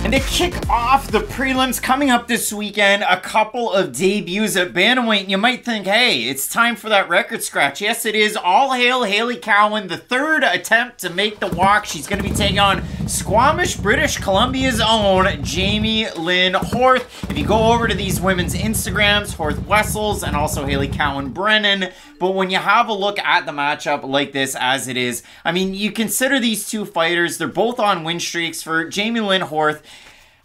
And to kick off the prelims coming up this weekend, a couple of debuts at bantamweight. And you might think, hey, it's time for that record scratch. Yes, it is. All hail Hailey Cowan, the third attempt to make the walk. She's going to be taking on Squamish, British Columbia's own Jamey-Lyn Horth. If you go over to these women's Instagrams, Horth Wessels and also Hailey Cowan Brennan. But when you have a look at the matchup like this as it is, I mean, you consider these two fighters, they're both on win streaks. For Jamey-Lyn Horth,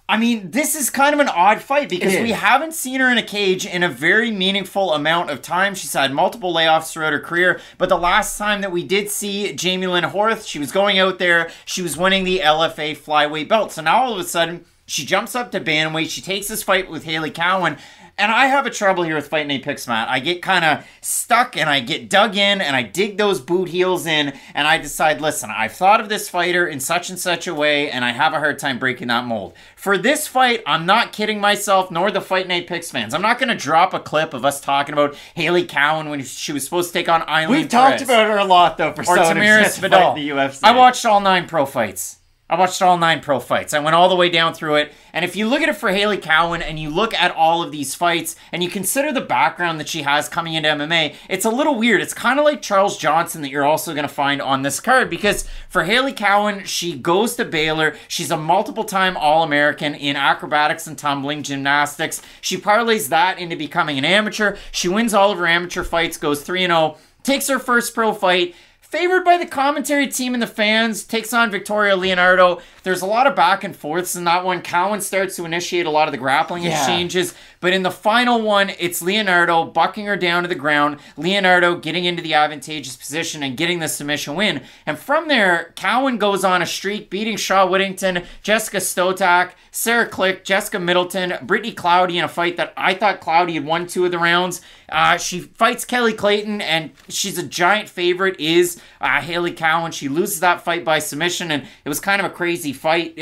I mean, this is kind of an odd fight because we haven't seen her in a cage in a very meaningful amount of time. She's had multiple layoffs throughout her career, but the last time that we did see Jamey-Lyn Horth, she was going out there, she was winning the LFA flyweight belt. So now all of a sudden, she jumps up to bantamweight, she takes this fight with Hailey Cowan, and I have a trouble here with Fight Night Picks, Matt. I get kind of stuck and I get dug in and I dig those boot heels in and I decide, listen, I've thought of this fighter in such and such a way and I have a hard time breaking that mold. For this fight, I'm not kidding myself, nor the Fight Night Picks fans. I'm not going to drop a clip of us talking about Hailey Cowan when she was supposed to take on Eileen We've talked about her a lot, though, for someone who's just fighting the UFC. I watched all 9 pro fights. I watched all 9 pro fights. I went all the way down through it. And if you look at it for Hailey Cowan and you look at all of these fights and you consider the background that she has coming into MMA, it's a little weird. It's kind of like Charles Johnson that you're also going to find on this card because for Hailey Cowan, she goes to Baylor. She's a multiple-time All-American in acrobatics and tumbling gymnastics. She parlays that into becoming an amateur. She wins all of her amateur fights, goes 3-0, takes her first pro fight, favored by the commentary team and the fans, takes on Victoria Leonardo. There's a lot of back and forths in that one. Cowan starts to initiate a lot of the grappling exchanges. But in the final one, it's Leonardo bucking her down to the ground. Leonardo getting into the advantageous position and getting the submission win. And from there, Cowan goes on a streak, beating Shaw Whittington, Jessica Stotak, Sarah Click, Jessica Middleton, Brittany Cloudy in a fight that I thought Cloudy had won 2 of the rounds. She fights Kelly Clayton, and she's a giant favorite, is Hailey Cowan. She loses that fight by submission, and it was kind of a crazy fight,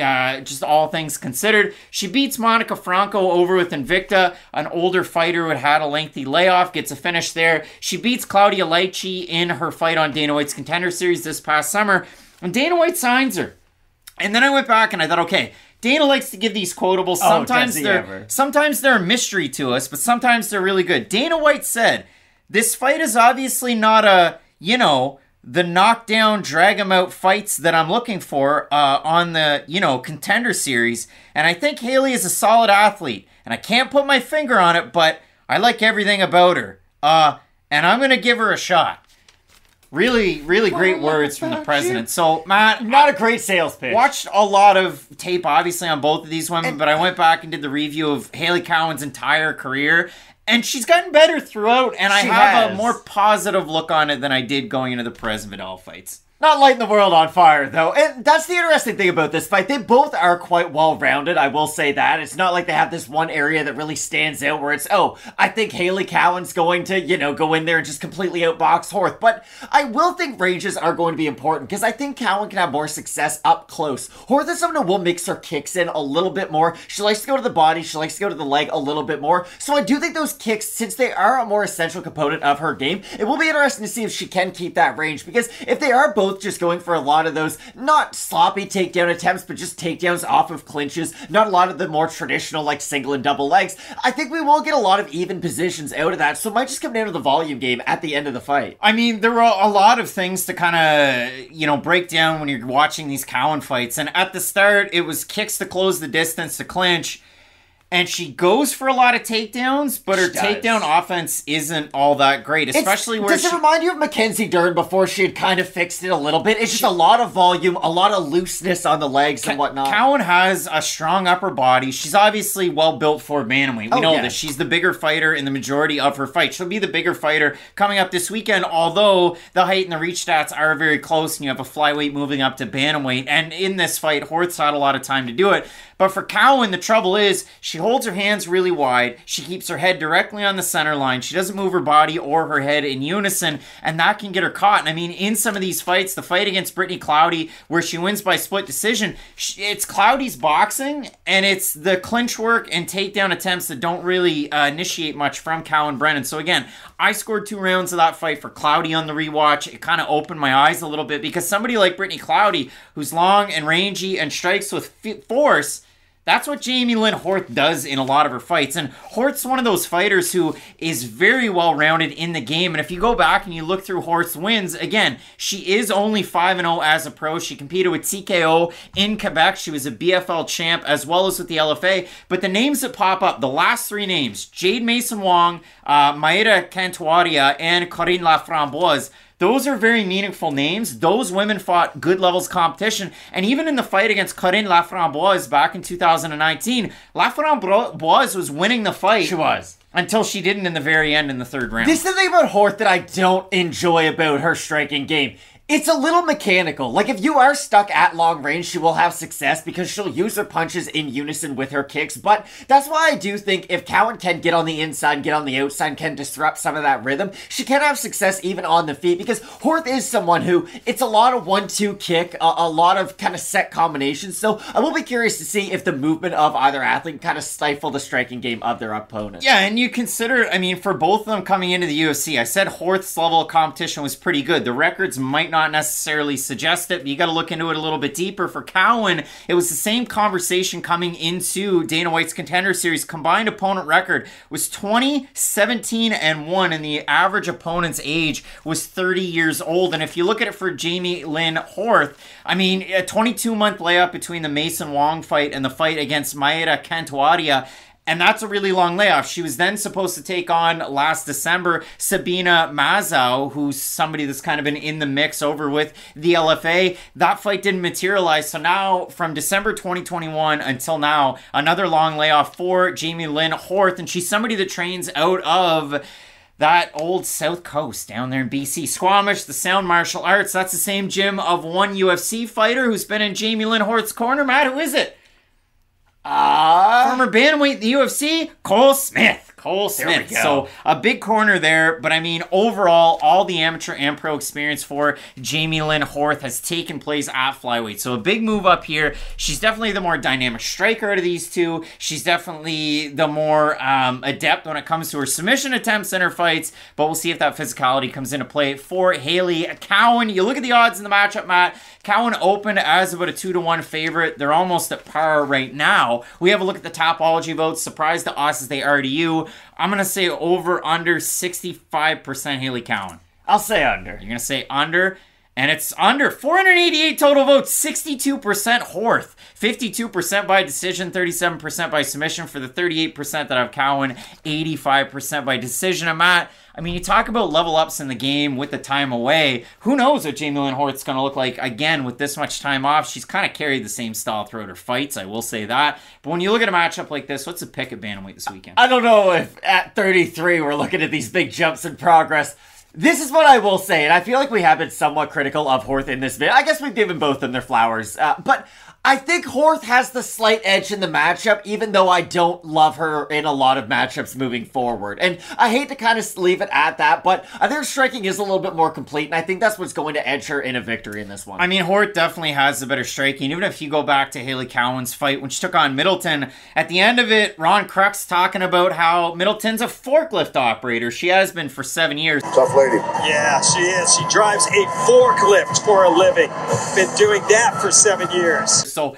just all things considered. She beats Monica Franco over with Invicta, an older fighter who had had a lengthy layoff, gets a finish there. She beats Claudia Leite in her fight on Dana White's Contender Series this past summer, and Dana White signs her. And then I went back and I thought, okay, Dana likes to give these quotables. Sometimes they're a mystery to us, but sometimes they're really good. Dana White said, this fight is obviously not a, the knockdown, drag 'em out fights that I'm looking for on the, Contender Series. And I think Hailey is a solid athlete. And I can't put my finger on it, but I like everything about her. And I'm going to give her a shot. Really, really great words from the president. So, Matt, not a great sales pitch. Watched a lot of tape, obviously, on both of these women, but I went back and did the review of Hailey Cowan's entire career, and she's gotten better throughout, and I have a more positive look on it than I did going into the Perez and Vidal fights. Not lighting the world on fire, though. And that's the interesting thing about this fight. They both are quite well-rounded, I will say that. It's not like they have this one area that really stands out where it's, I think Hailey Cowan's going to, go in there and just completely outbox Horth. But I will think ranges are going to be important because I think Cowan can have more success up close. Horth is someone who will mix her kicks in a little bit more. She likes to go to the body. She likes to go to the leg a little bit more. So I do think those kicks, since they are a more essential component of her game, it will be interesting to see if she can keep that range. Because if they are both just going for a lot of those, not sloppy takedown attempts, but just takedowns off of clinches, not a lot of the more traditional, like, single and double legs, I think we will get a lot of even positions out of that, so it might just come down to the volume game at the end of the fight. I mean, there were a lot of things to kind of, break down when you're watching these Cowan fights, and at the start, it was kicks to close the distance to clinch, and she goes for a lot of takedowns, but her takedown offense isn't all that great, especially Does it remind you of Mackenzie Durden before she had kind of fixed it a little bit? It's just a lot of volume, a lot of looseness on the legs and whatnot. Cowan has a strong upper body. She's obviously well built for bantamweight. We know this. She's the bigger fighter in the majority of her fights. She'll be the bigger fighter coming up this weekend, although the height and the reach stats are very close, and you have a flyweight moving up to bantamweight. And in this fight, Horth's had a lot of time to do it. But for Cowan, the trouble is she holds her hands really wide. She keeps her head directly on the center line. She doesn't move her body or her head in unison, and that can get her caught. And I mean, in some of these fights, the fight against Brittany Cloudy, where she wins by split decision, it's Cloudy's boxing, and it's the clinch work and takedown attempts that don't really initiate much from Cowan Brennan. So again, I scored 2 rounds of that fight for Cloudy on the rewatch. It kind of opened my eyes a little bit because somebody like Brittany Cloudy, who's long and rangy and strikes with force, That's what Jamey-Lyn Horth does in a lot of her fights. And Horth's one of those fighters who is very well-rounded in the game. And if you go back and you look through Horth's wins, again, she is only 5-0 as a pro. She competed with TKO in Quebec. She was a BFL champ as well as with the LFA. But the names that pop up, the last three names, Jade Mason-Wong, Maeda Cantuaria, and Corinne Laframboise, those are very meaningful names. Those women fought good levels of competition. And even in the fight against Corinne Laframboise back in 2019, Laframboise was winning the fight. She was. Until she didn't in the very end in the third round. This is the thing about Horth that I don't enjoy about her striking game. It's a little mechanical. Like, if you are stuck at long range, she will have success because she'll use her punches in unison with her kicks. But that's why I do think if Cowan can get on the inside and get on the outside and can disrupt some of that rhythm, she can have success even on the feet, because Horth is someone who, it's a lot of 1-2 kick, a lot of kind of set combinations. So I will be curious to see if the movement of either athlete kind of stifle the striking game of their opponent. Yeah, and you consider, I mean, for both of them coming into the UFC, I said Horth's level of competition was pretty good. The records might not necessarily suggest it, but you got to look into it a little bit deeper. For Cowan, it was the same conversation coming into Dana White's Contender Series. Combined opponent record was 20-17-1, and the average opponent's age was 30 years old. And if you look at it for Jamey-Lyn Horth, I mean, a 22-month layoff between the Mason Wong fight and the fight against Maeda Cantuaria, and that's a really long layoff. She was then supposed to take on last December Sabina Mazow, who's somebody that's kind of been in the mix over with the LFA. That fight didn't materialize. So now from December 2021 until now, another long layoff for Jamey-Lyn Horth. And she's somebody that trains out of that old South Coast down there in BC. Squamish, the Sound Martial Arts. That's the same gym of one UFC fighter who's been in Jamey-Lyn Horth's corner. Matt, who is it? Former bantamweight in the UFC, Cole Smith. So a big corner there, but I mean, overall, all the amateur and pro experience for Jamey-Lyn Horth has taken place at flyweight. So a big move up here. She's definitely the more dynamic striker out of these two. She's definitely the more adept when it comes to her submission attempts in her fights, but we'll see if that physicality comes into play for Hailey Cowan. You look at the odds in the matchup, Matt. Cowan opened as about a 2-1 favorite. They're almost at par right now. We have a look at the Topology votes. Surprise to us as they are to you. I'm going to say over under 65% Hailey Cowan. I'll say under. You're going to say under, and it's under. 488 total votes, 62% Horth, 52% by decision, 37% by submission for the 38% that have Cowan, 85% by decision. And Matt, I mean, you talk about level ups in the game with the time away. Who knows what Jamey-Lyn Horth's going to look like again with this much time off. She's kind of carried the same style throughout her fights, I will say that. But when you look at a matchup like this, what's the pick at bantamweight this weekend? I don't know if at 33 we're looking at these big jumps in progress. This is what I will say, and I feel like we have been somewhat critical of Horth in this video. I guess we've given both of them their flowers, but I think Horth has the slight edge in the matchup, even though I don't love her in a lot of matchups moving forward. And I hate to kind of leave it at that, but I think her striking is a little bit more complete, and I think that's what's going to edge her in a victory in this one. I mean, Horth definitely has the better striking. Even if you go back to Hailey Cowan's fight when she took on Middleton, at the end of it, Ron Crux talking about how Middleton's a forklift operator. She has been for 7 years. Tough lady. Yeah, she is. She drives a forklift for a living. Been doing that for 7 years. So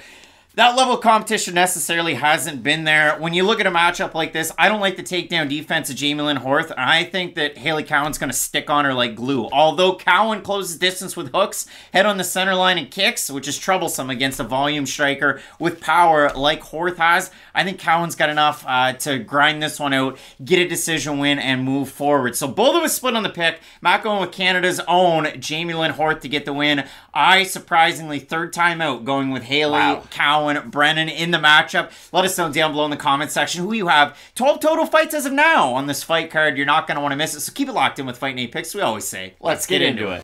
that level of competition necessarily hasn't been there. When you look at a matchup like this, I don't like the takedown defense of Jamey-Lyn Horth. I think that Hailey Cowan's going to stick on her like glue. Although Cowan closes distance with hooks, head on the center line and kicks, which is troublesome against a volume striker with power like Horth has, I think Cowan's got enough to grind this one out, get a decision win, and move forward. So both of us split on the pick. Matt going with Canada's own Jamey-Lyn Horth to get the win. I, surprisingly, third time out, going with Hailey Cowan. Brennan in the matchup. Let us know down below in the comment section who you have. 12 total fights as of now on this fight card. You're not going to want to miss it, so keep it locked in with Fight Night Picks. We always say, let's get into it.